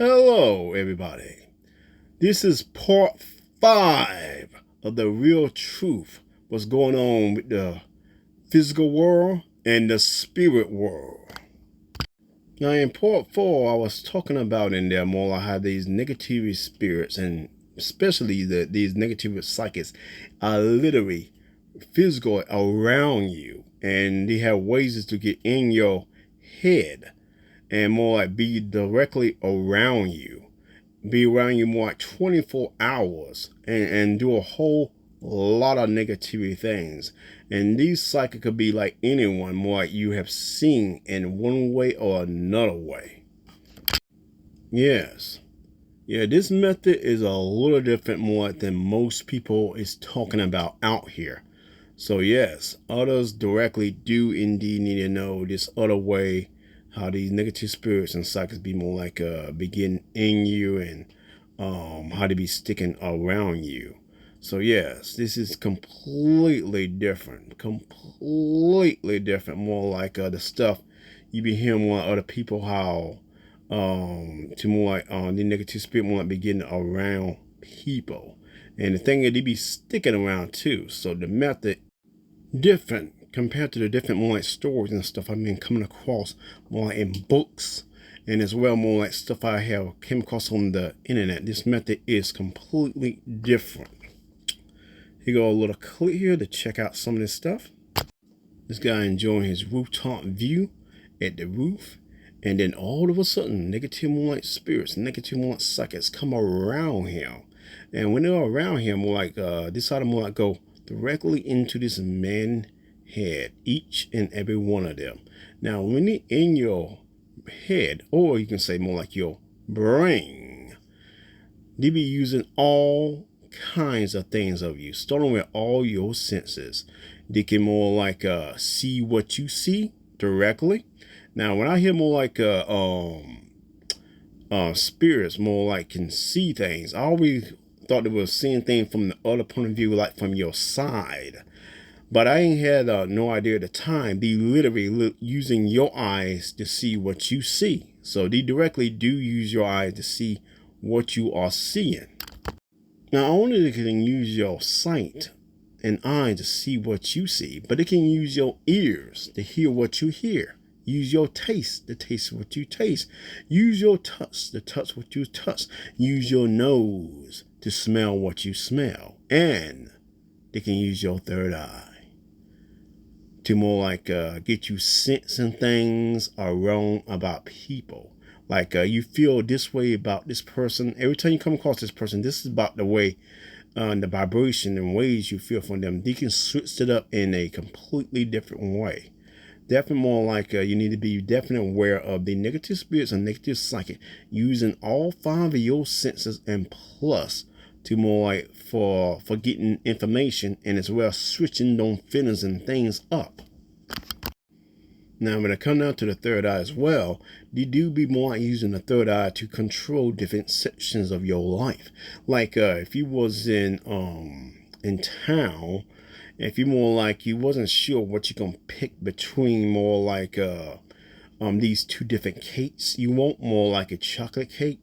Hello, everybody. This is part 5 of the real truth. What's going on with the physical world and the spirit world. Now, in part 4, I was talking about in there more like how these negative spirits and especially these negative psychics are literally physical around you, and they have ways to get in your head and more like be directly around you, be around you more like 24 hours and do a whole lot of negativity things. And these psychic could be like anyone more like you have seen in one way or another way. Yes. Yeah, this method is a little different more than most people is talking about out here. So yes, others directly do indeed need to know this other way, how these negative spirits and psychics be more like begin in you and how to be sticking around you. So yes, this is completely different, more like the stuff you be hearing more other people how to more like the negative spirit more like begin around people. And the thing is, they be sticking around too. So the method different compared to the different more like stories and stuff I've been coming across more like in books, and as well more like stuff I have came across on the internet. This method is completely different. Here go a little clip here to check out some of this stuff. This guy enjoying his rooftop view at the roof, and then all of a sudden negative more like spirits, negative more like psychics come around him, and when they're around him more like decide to more like go directly into this man's head, each and every one of them. Now, when they're in your head, or you can say more like your brain, they be using all kinds of things of you, starting with all your senses. They can more like see what you see directly. Now, when I hear more like spirits more like can see things, I always thought they were seeing things from the other point of view, like from your side. But I ain't had no idea at the time. They literally using your eyes to see what you see. So they directly do use your eyes to see what you are seeing. Not only they can use your sight and eye to see what you see, but they can use your ears to hear what you hear. Use your taste to taste what you taste. Use your touch to touch what you touch. Use your nose to smell what you smell. And they can use your third eye to more like get you sensing things around about people. Like you feel this way about this person. Every time you come across this person, this is about the way, the vibration and ways you feel from them. They can switch it up in a completely different way. Definitely more like you need to be definitely aware of the negative spirits and negative psychic, using all 5 of your senses and plus to more like for getting information, and as well switching those feelings and things up. Now, when it comes down to the third eye as well, they do be more like using the third eye to control different sections of your life. Like if you was in town, if you more like you wasn't sure what you're gonna pick between more like these 2 different cakes, you want more like a chocolate cake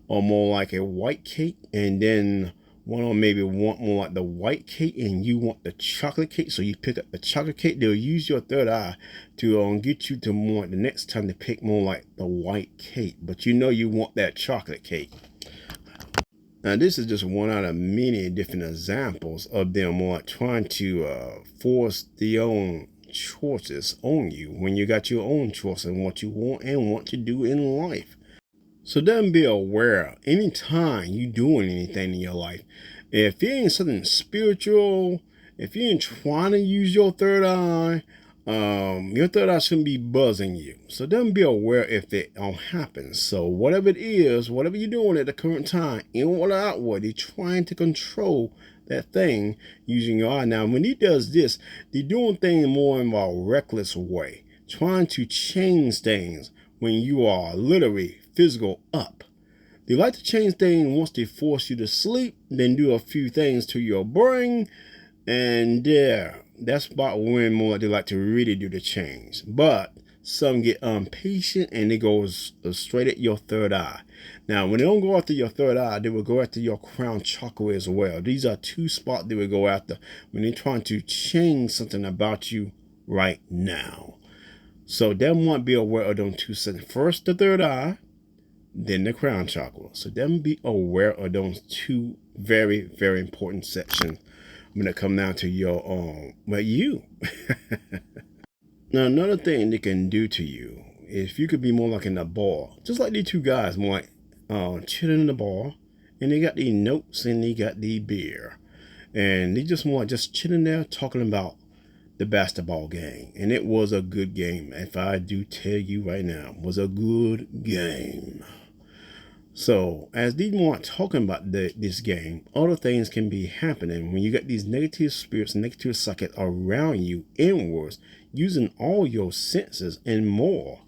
or more like a white cake, and then one or maybe want more like the white cake and you want the chocolate cake, so you pick up the chocolate cake. They'll use your third eye to get you to more the next time to pick more like the white cake, but you know you want that chocolate cake. Now, this is just one out of many different examples of them more like trying to force their own choices on you when you got your own choice and what you want and want to do in life. So then be aware anytime you doing anything in your life, if it ain't something spiritual, if you ain't trying to use your third eye, your third eye shouldn't be buzzing you. So then be aware if it happens. So whatever it is, whatever you're doing at the current time, inward or outward, they're trying to control that thing using your eye. Now, when he does this, they're doing things more in a reckless way, trying to change things when you are literally physical up. They like to change things once they force you to sleep, then do a few things to your brain, and that's about when more they like to really do the change. But some get impatient and they go straight at your third eye. Now, when they don't go after your third eye, they will go after your crown chakra as well. These are two spots they will go after when they're trying to change something about you right now. So them want to be aware of them two sections. First, the third eye, then the crown chakra. So them be aware of those two very, very important sections when it come down to your you. Now, another thing they can do to you is if you could be more like in the bar, just like these two guys, more like chilling in the bar, and they got the notes and they got the beer, and they just more like just chilling there talking about the basketball game. And it was a good game. If I do tell you right now, it was a good game. So as these more talking about this game, other things can be happening when you got these negative spirits, negative sockets around you inwards, using all your senses and more.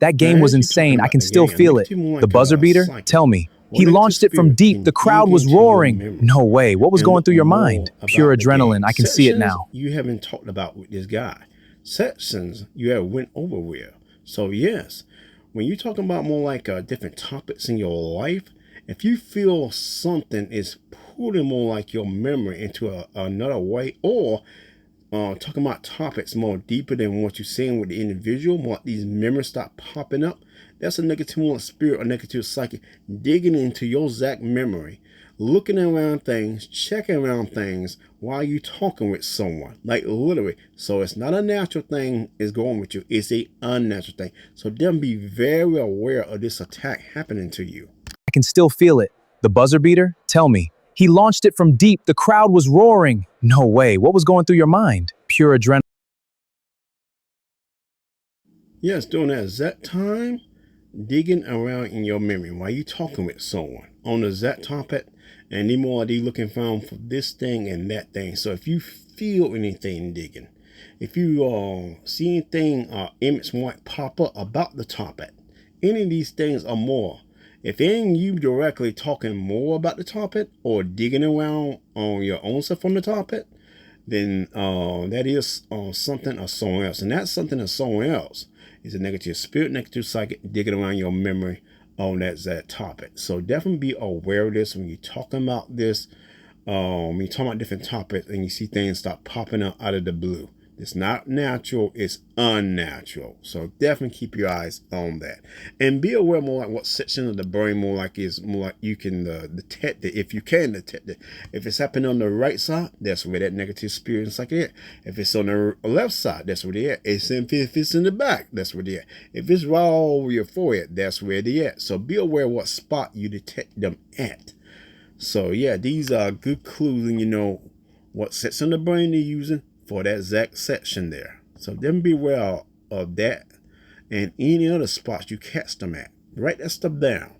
That game was insane. I can still feel it. The buzzer beater? Tell me. He launched it from deep. The crowd was roaring. No way. What was going through your mind? Pure adrenaline. I can see it now. You haven't talked about with this guy. Sections you have went over with. So yes, when you're talking about more like different topics in your life, if you feel something is pulling more like your memory into another way, or talking about topics more deeper than what you're saying with the individual, more like these memories start popping up, that's a negative spirit or negative psychic digging into your exact memory, looking around things, checking around things while you talking with someone, like literally. So it's not a natural thing is going with you, it's a unnatural thing. So then be very aware of this attack happening to you. I can still feel it. The buzzer beater? Tell me. He launched it from deep. The crowd was roaring. No way. What was going through your mind? Pure adrenaline. Yes, during that exact time, digging around in your memory while you talking with someone on the exact topic, and they more they looking for this thing and that thing. So if you feel anything digging, if you see anything image might pop up about the topic, any of these things or more. If ain't you directly talking more about the topic or digging around on your own stuff on the topic, then that is something or someone else. And that something or someone else is a negative spirit, negative psychic digging around your memory on that topic. So definitely be aware of this when you're talking about this. When you're talking about different topics and you see things start popping up out of the blue. It's not natural, it's unnatural. So definitely keep your eyes on that. And be aware more like what section of the brain more like is more like you can detect it, if you can detect it. If it's happening on the right side, that's where that negative spirit is like it. If it's on the left side, that's where they at. If it's in the back, that's where they at. If it's right over your forehead, that's where they at. So be aware what spot you detect them at. So yeah, these are good clues, and you know what section of the brain they're using for that exact section there. So then be aware of that and any other spots you catch them at. Write that stuff down.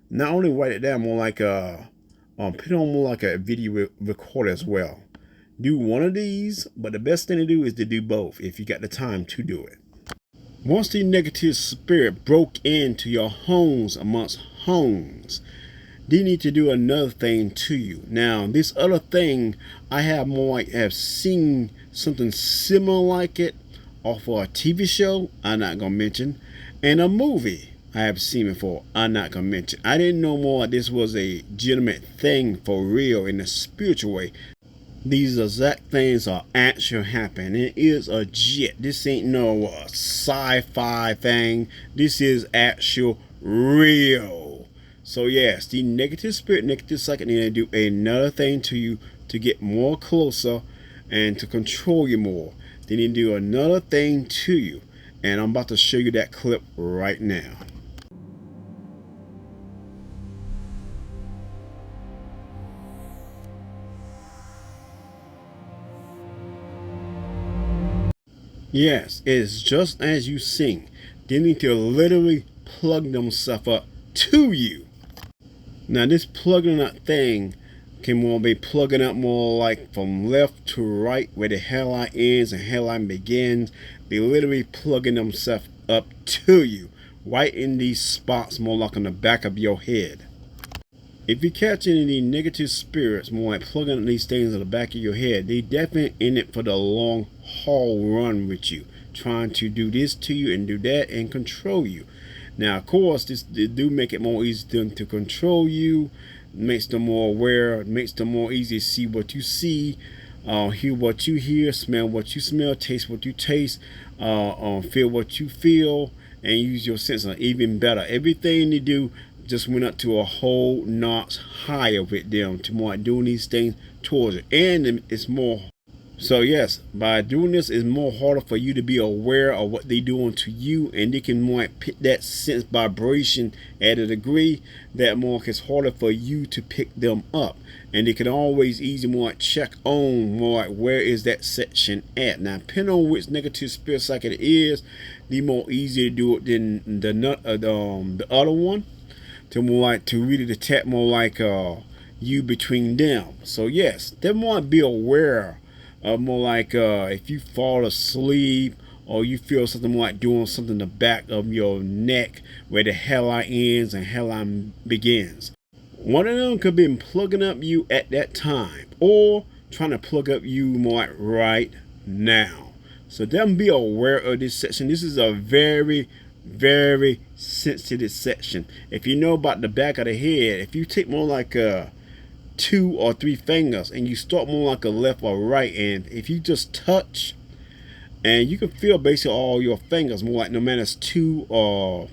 Not only write it down, more like put it on more like a video recorder as well. Do one of these, but the best thing to do is to do both if you got the time to do it. Once the negative spirit broke into your homes amongst homes, they need to do another thing to you. Now, this other thing, I have seen something similar like it off of a TV show I'm not gonna mention, and a movie I have seen before I'm not gonna mention. I didn't know more this was a legitimate thing for real in a spiritual way. These exact things are actually happening. It is a jet. This ain't no sci-fi thing. This is actual real. So yes, the negative spirit, negative psychic need to do another thing to you to get more closer and to control you more. They need to do another thing to you. And I'm about to show you that clip right now. Yes, it's just as you sing. They need to literally plug themselves up to you. Now this plugging up thing can more be plugging up more like from left to right where the hairline ends and hairline begins. They literally plugging themselves up to you right in these spots more like on the back of your head. If you catch any of these negative spirits more like plugging up these things on the back of your head, they definitely in it for the long haul run with you trying to do this to you and do that and control you. Now, of course, this they do make it more easy for them to control you, makes them more aware, makes them more easy to see what you see, hear what you hear, smell what you smell, taste what you taste, feel what you feel, and use your senses even better. Everything they do just went up to a whole notch higher with them to more doing these things towards it, and it's more. So yes, by doing this, it's more harder for you to be aware of what they're doing to you, and they can more pick that sense vibration at a degree that more it's harder for you to pick them up, and they can always easily more check on more like where is that section at. Now, depending on which negative spirit cycle it is, the more easy to do it than the other one, to more like to really detect more like you between them. So yes, they want to be aware. More like if you fall asleep or you feel something like doing something in the back of your neck where the hairline ends and hairline begins. One of them could be plugging up you at that time or trying to plug up you more like right now. So them be aware of this section. This is a very, very sensitive section. If you know about the back of the head, if you take more like 2 or 3 fingers and you start more like a left or right, and if you just touch and you can feel basically all your fingers more like no matter it's 2 or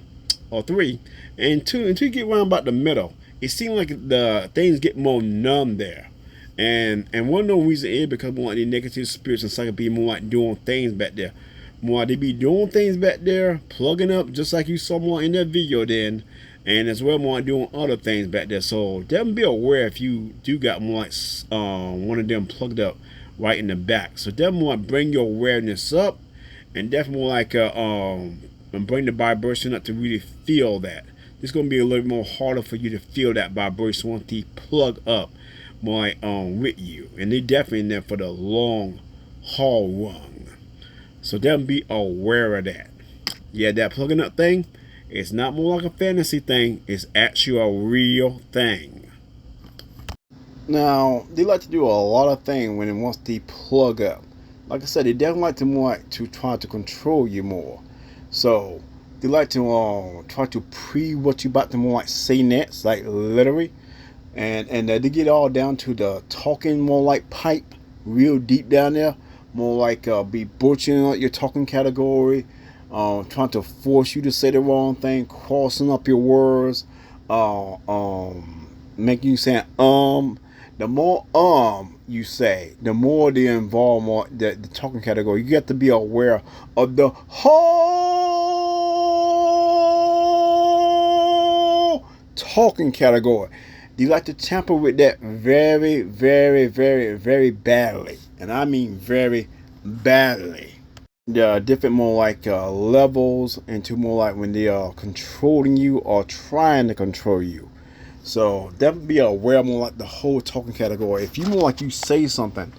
3 and 2 until you get around about the middle, it seems like the things get more numb there, and one of the reasons is because more like the negative spirits and psychic be more like doing things back there, more like they be doing things back there, plugging up just like you saw more in that video then, and as well more doing other things back there. So definitely be aware if you do got more like one of them plugged up right in the back. So definitely more bring your awareness up, and definitely more like bring the vibration up to really feel that. It's gonna be a little more harder for you to feel that vibration once they plug up more like with you, and they definitely in there for the long haul run. So definitely be aware of that. Yeah, that plugging up thing, it's not more like a fantasy thing. It's actually a real thing. Now, they like to do a lot of things when it wants to plug up. Like I said, they definitely like to more to try to control you more. So they like to try to pre what you about to more like say next, like literally, and they get all down to the talking more like pipe, real deep down there, more like be butchering like your talking category. Trying to force you to say the wrong thing, crossing up your words, making you say the more you say, the more they involve more the talking category. You have to be aware of the whole talking category. They like to tamper with that very, very, very, very badly, and I mean very badly. There are different more like levels into more like when they are controlling you or trying to control you. So definitely be aware more like the whole talking category. If you more like you say something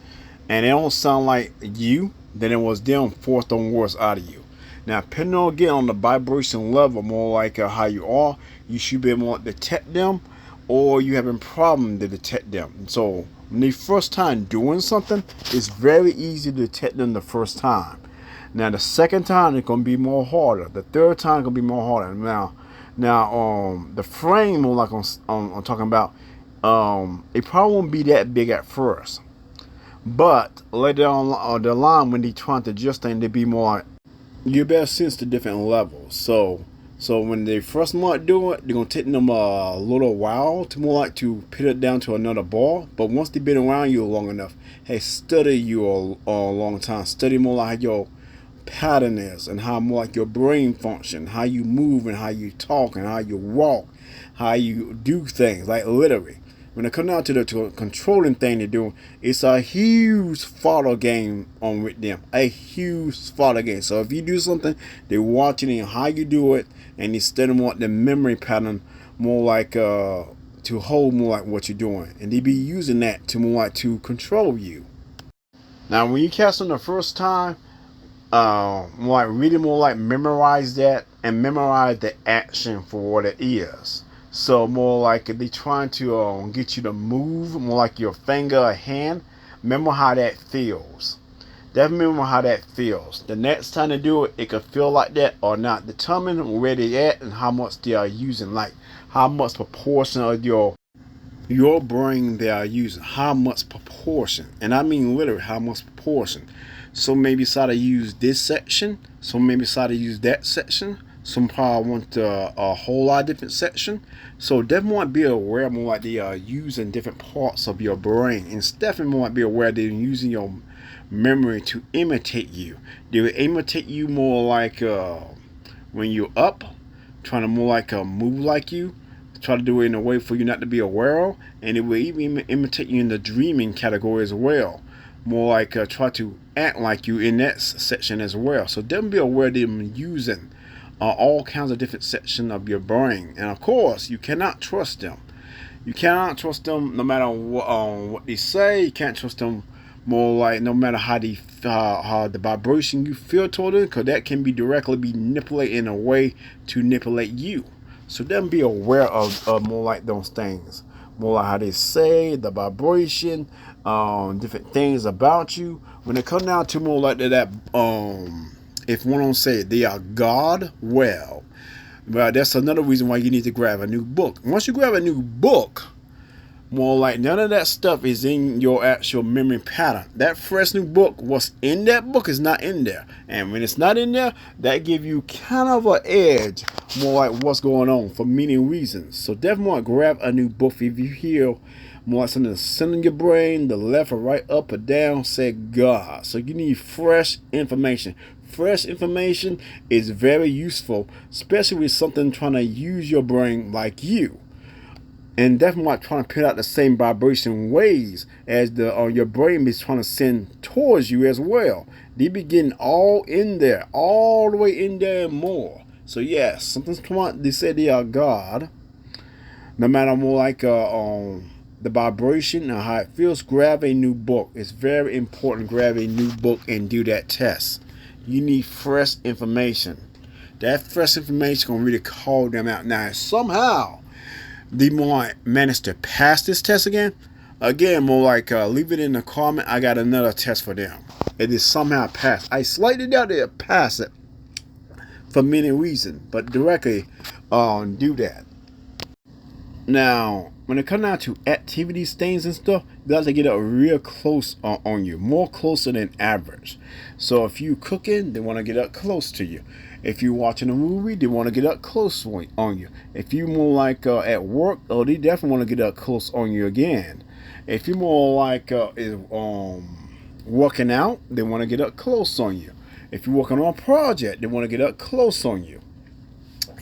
and it don't sound like you, then it was them forced on words out of you. Now, depending on again on the vibration level, more like how you are, you should be able to detect them, or you having problem to detect them. So when the first time doing something, it's very easy to detect them the first time. Now the second time it's gonna be more harder. The third time it's gonna be more harder. Now the frame more like I'm talking about, it probably won't be that big at first, but later on the line when they trying to adjust things, they be more. You better sense the different levels. So when they first might do it, they're gonna take them a little while to more like to put it down to another bar. But once they've been around you long enough, hey, study you a long time. Study more like your pattern is and how more like your brain function, how you move and how you talk and how you walk, how you do things, like literally. When it comes down to the controlling thing they're doing, it's a huge follow game on with them. A huge follow game. So if you do something, they're watching and how you do it, and they study more the memory pattern, more like to hold more like what you're doing. And they be using that to more like to control you. Now when you cast them the first time, more like really more like memorize that and memorize the action for what it is. So more like they trying to get you to move more like your finger or hand. Remember how that feels. Definitely remember how that feels. The next time to do it, it could feel like that or not. Determine where they at and how much they are using. Like how much proportion of your brain they are using. How much proportion. And I mean literally how much proportion. So maybe decide to use this section. So maybe decide to use that section. Some probably want a whole lot of different section. So definitely want to be aware more like they are using different parts of your brain. And definitely want to be aware they're using your memory to imitate you. They will imitate you more like when you're up, trying to more like move like you, try to do it in a way for you not to be aware of, and it will even imitate you in the dreaming category as well. More like try to act like you in that section as well. So definitely be aware of them using all kinds of different sections of your brain. And of course, you cannot trust them. You cannot trust them no matter what they say. You can't trust them more like no matter how the vibration you feel toward it, because that can be directly be manipulated in a way to manipulate you. So then be aware of more like those things, more like how they say, the vibration, different things about you. When it comes down to more like that, if one don't say it, they are God well. Well, that's another reason why you need to grab a new book. Once you grab a new book, more like none of that stuff is in your actual memory pattern. That fresh new book, what's in that book is not in there. And when it's not in there, that give you kind of an edge, more like what's going on for many reasons. So definitely want to grab a new book if you hear more like something to send in your brain, the left or right, up or down, say God. So you need fresh information. Fresh information is very useful, especially with something trying to use your brain like you. And definitely not trying to put out the same vibration waves as the your brain is trying to send towards you as well. They be getting all in there, all the way in there and more. So yes, something's come out. They say they are God. No matter more like the vibration and how it feels, grab a new book. It's very important. Grab a new book and do that test. You need fresh information. That fresh information gonna really call them out. Now somehow they might manage to pass this test again. Again, more like leave it in the comment. I got another test for them. It is somehow passed. I slightly doubt they'll pass it for many reasons, but directly do that. Now, when it comes down to activities, things and stuff, they have to get up real close on you, more closer than average. So if you cooking, they want to get up close to you. If you're watching a movie, they want to get up close on you. If you're more like at work, oh, they definitely want to get up close on you again. If you're more like working out, they want to get up close on you. If you're working on a project, they want to get up close on you.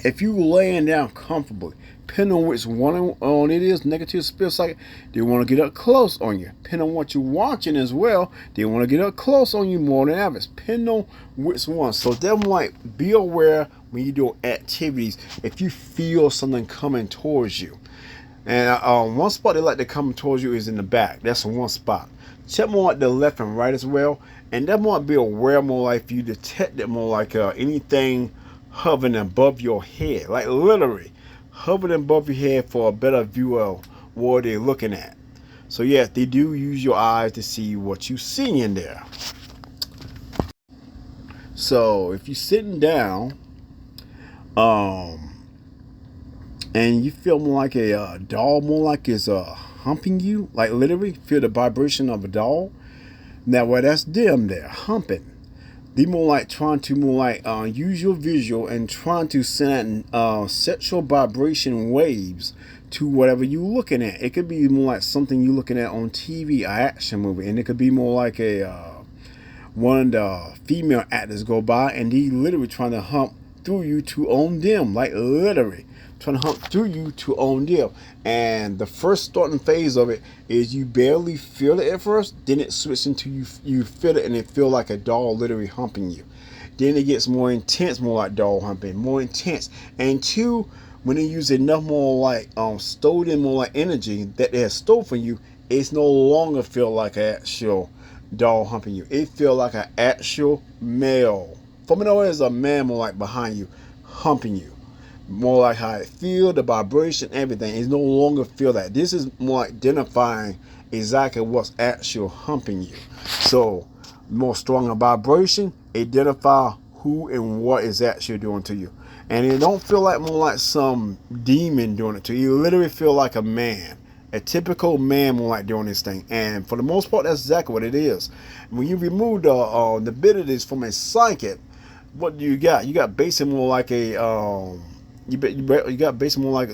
If you laying down comfortably, depending on which one on it is, negative spirit cycle, they want to get up close on you. Depending on what you're watching as well, they want to get up close on you more than average. Depending on which one. So definitely like be aware when you do activities if you feel something coming towards you. And one spot they like to come towards you is in the back. That's one spot. Check more at the left and right as well. And that might be aware more like if you detect it more like anything hovering above your head, like literally hovering above your head for a better view of what they're looking at. So yes, they do use your eyes to see what you see in there. So if you're sitting down and you feel more like a doll, more like it's humping you, like literally feel the vibration of a doll. Now well, that's them there humping. They more like trying to more like use your visual and trying to send sexual vibration waves to whatever you're looking at. It could be more like something you're looking at on TV, an action movie, and it could be more like a one of the female actors go by and they literally trying to hump through you to own them, like literally trying to hump through you to own them. And the first starting phase of it is you barely feel it at first, then it switches into you feel it and it feel like a doll literally humping you. Then it gets more intense, more like doll humping, more intense. And two, when they use enough more like stowed in more like energy that they have stole from you, it's no longer feel like an actual doll humping you. It feel like an actual male. From it always a man more like behind you humping you. More like how it feel, the vibration, everything. It's no longer feel that. This is more identifying exactly what's actual humping you. So more stronger vibration, identify who and what is actually doing to you. And it don't feel like more like some demon doing it to you. You literally feel like a man. A typical man more like doing this thing. And for the most part, that's exactly what it is. When you remove the abilities from a psychic, what do you got? You got basically more like a you got basically more like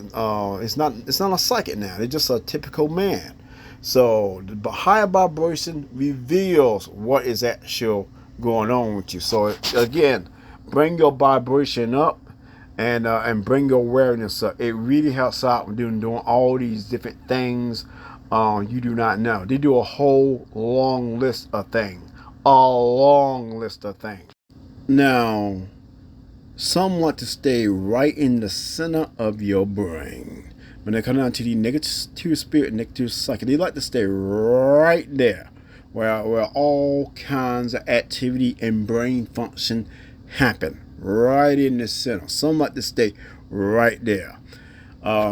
it's not a psychic now. It's just a typical man. So the higher vibration reveals what is actual going on with you. So again, bring your vibration up and bring your awareness up. It really helps out when doing all these different things you do not know. They do a whole long list of things. A long list of things. Now, some want to stay right in the center of your brain. When they come down to the negative spirit, negative psychic, they like to stay right there, where all kinds of activity and brain function happen, right in the center. Some like to stay right there.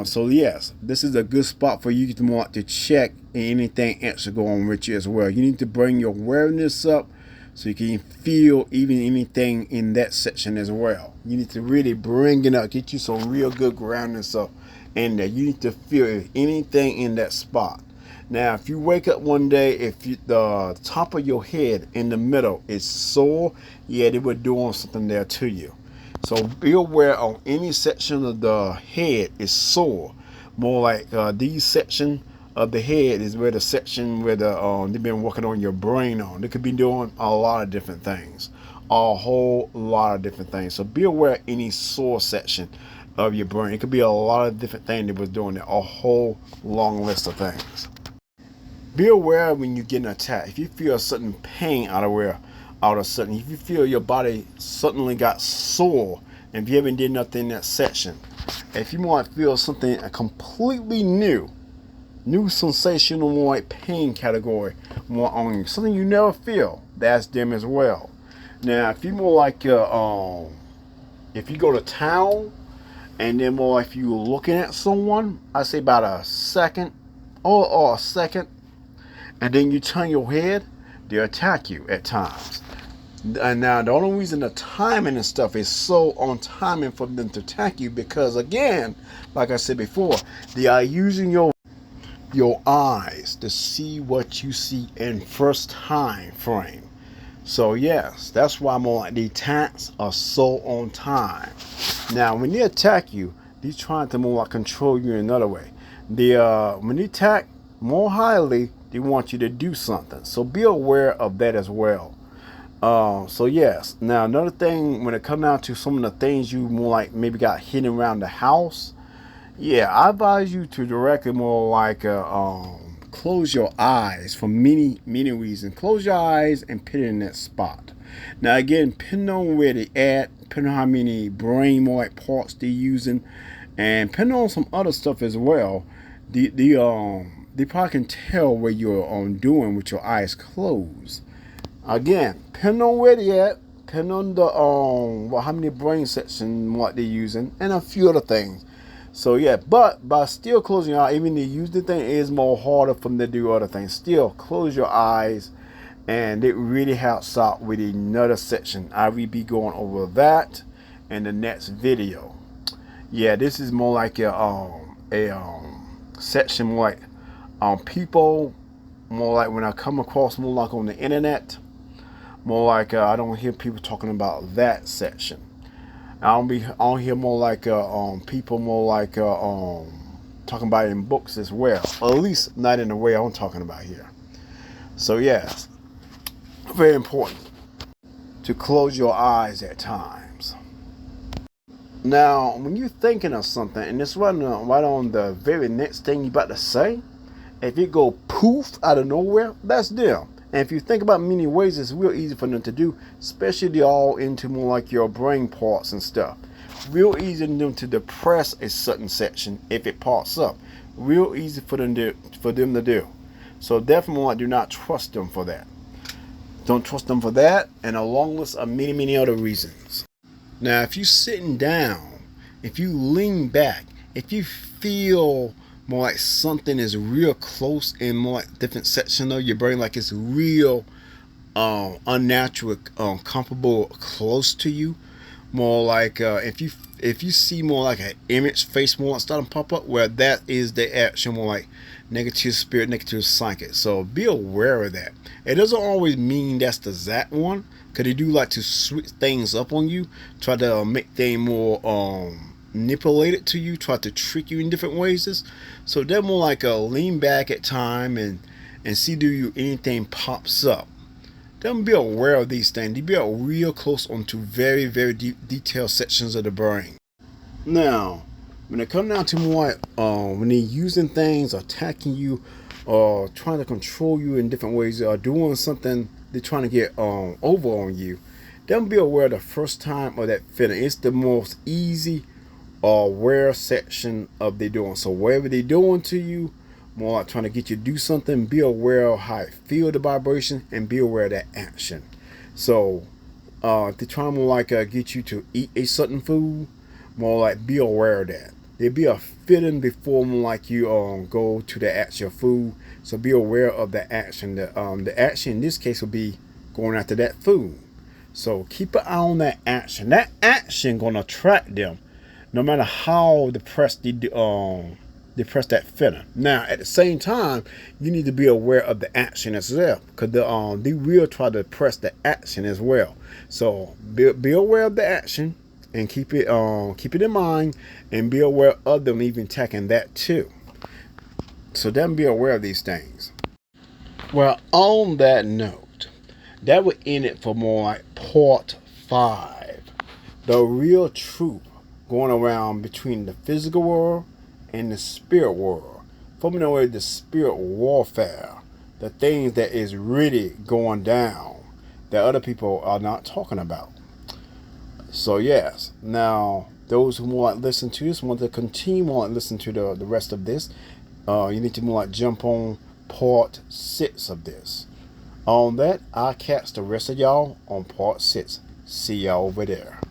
So yes, this is a good spot for you to want to check anything else going on with you as well. You need to bring your awareness up so you can feel even anything in that section as well. You need to really bring it up, get you some real good groundness up in there. You need to feel anything in that spot. Now, if you wake up one day, if the top of your head in the middle is sore, yeah, they were doing something there to you. So be aware on any section of the head is sore. More like these section of the head is where the section where they've been working on your brain on. They could be doing a lot of different things, a whole lot of different things. So be aware of any sore section of your brain. It could be a lot of different things they was doing there, a whole long list of things. Be aware when you're getting attacked. If you feel a sudden pain out of sudden, if you feel your body suddenly got sore, and if you haven't did nothing in that section, if you want to feel something completely new sensational, more like pain category, more on you, something you never feel, that's them as well. Now, if you more like if you go to town, and then more like if you looking at someone, I say about a second or a second, and then you turn your head, they attack you at times. And now the only reason the timing and stuff is so on timing for them to attack you, because again, like I said before, they are using your eyes to see what you see in first time frame. So yes, that's why more like the attacks are so on time. Now when they attack you, they're trying to more like control you in another way. When they attack more highly, they want you to do something. So be aware of that as well. So yes, now another thing, when it comes down to some of the things you more like maybe got hidden around the house, yeah, I advise you to directly more like close your eyes for many reasons. Close your eyes and put it in that spot. Now again, depending on where they at, depending on how many brain more like parts they're using, and depending on some other stuff as well, they probably can tell where you're doing with your eyes closed. Again, depending on where they at, depending on the how many brain sections what they're using, and a few other things. So yeah, but by still closing your eyes, even to use the thing, it is more harder for them to do other things. Still, close your eyes, and it really helps out with another section. I will be going over that in the next video. Yeah, this is more like a section more like people, more like when I come across more like on the internet, more like I don't hear people talking about that section. I don't hear more like people more like talking about it in books as well, or at least not in the way I'm talking about here. So yes, very important to close your eyes at times. Now, when you're thinking of something, and it's right on the very next thing you're about to say, if it go poof out of nowhere, that's them. And if you think about many ways, it's real easy for them to do, especially they all into more like your brain parts and stuff. Real easy for them to depress a certain section if it pops up. Real easy for them to do. So definitely do not trust them for that. Don't trust them for that, and a long list of many other reasons. Now, if you're sitting down, if you lean back, if you feel more like something is real close in more like different section of your brain, like it's real unnatural, comfortable, close to you. More like if you see more like an image face more starting to pop up, where that is the action, more like negative spirit, negative psychic. So be aware of that. It doesn't always mean that's the exact one, because they do like to switch things up on you, try to make things more manipulated to you, try to trick you in different ways. So they're more like a lean back at time and see do you anything pops up. Don't be aware of these things. Be real close onto very, very detailed sections of the brain. Now, when it comes down to more, when they're using things, attacking you, or trying to control you in different ways, or doing something they're trying to get over on you, don't be aware of the first time of that feeling. It's the most easy or aware section of they doing. So whatever they're doing to you, more like trying to get you to do something, be aware of how it feel the vibration and be aware of that action. So if they're trying to more like get you to eat a certain food, more like be aware of that. There'll be a feeling before more like you go to the actual food. So be aware of the action. The action in this case will be going after that food. So keep an eye on that action. That action gonna attract them, no matter how depressed depress that feeling. Now, at the same time, you need to be aware of the action as well, because they will try to depress the action as well. So be aware of the action and keep it in mind, and be aware of them even attacking that too. So then be aware of these things. Well, on that note, that would end it for more like part 5. The real truth going around between the physical world and the spirit world, from away the spirit warfare, the things that is really going down that other people are not talking about. So yes, now those who want to listen to this, want to continue want to listen to the rest of this, you need to more like jump on part 6 of this. On that, I'll catch the rest of y'all on part 6. See y'all over there.